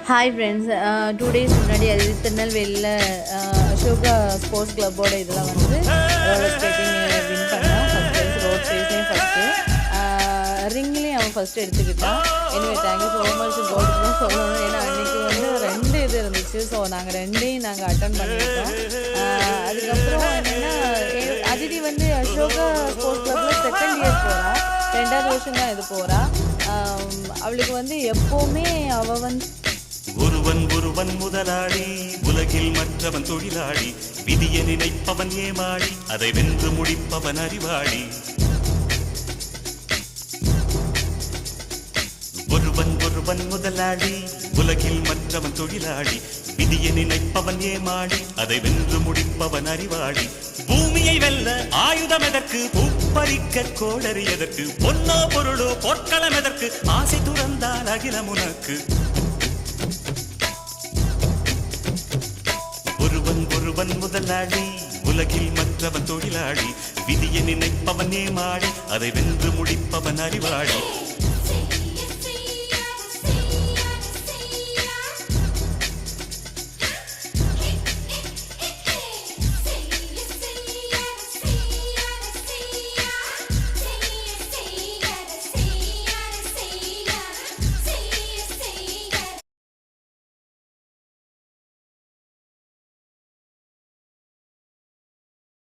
Hi friends. 2 days முன்னாடி அது திருநெல்வேலியில் அசோகா ஸ்போர்ட்ஸ் கிளப்போட இதில் வந்து ரோலர் ஸ்கேட்டிங் வின் பண்ணான். ஃபஸ்ட் ப்ரைஸ் ரோட் ரேஸ்லேயும் ஃபஸ்ட்டு, ரிங்லேயும் அவன் ஃபஸ்ட்டு எடுத்துக்கிட்டான். எனவே தேங்க்யூ ஸோ மச். கோல்டு தான் சொல்லணும், ஏன்னா அன்றைக்கி வந்து 2 இது இருந்துச்சு. ஸோ நாங்கள் 2ஐயும் நாங்கள் அட்டன் பண்ணியிருக்கோம். அதுக்கப்புறம் என்னென்னா, அதிதி வந்து அசோகா ஸ்போர்ட்ஸ் கிளப்பில் செகண்ட் இயர் போகிறான், 2வது வருஷம் தான் இது போகிறா. அவளுக்கு வந்து எப்போவுமே அவள் வந்து ஒருவன் ஒருவன் முதலாளி, உலகில் மற்றவன் தொழிலாளி, விதியை நினைப்பவன் ஏமாளி, அதை வென்று முடிப்பவன் அறிவாளி. ஒருவன் ஒருவன் முதலாளி, உலகில் மற்றவன் தொழிலாளி, விதியை நினைப்பவன் ஏமாளி, அதை வென்று முடிப்பவன் அறிவாளி. பூமியை வெல்ல ஆயுதம் எதற்கு, பூப்பறிக்க கோடரி எதற்கு, பொன்னோ பொருளோ பொற்களம் எதற்கு, ஆசை துறந்தால் அகிலம் உனக்கு. ஒருவன் ஒருவன் முதலாளி, உலகில் மற்றவன் தொழிலாளி, விதியை நினைப்பவன் ஏமாளி, அதை வென்று முடிப்பவன் அறிவாளி.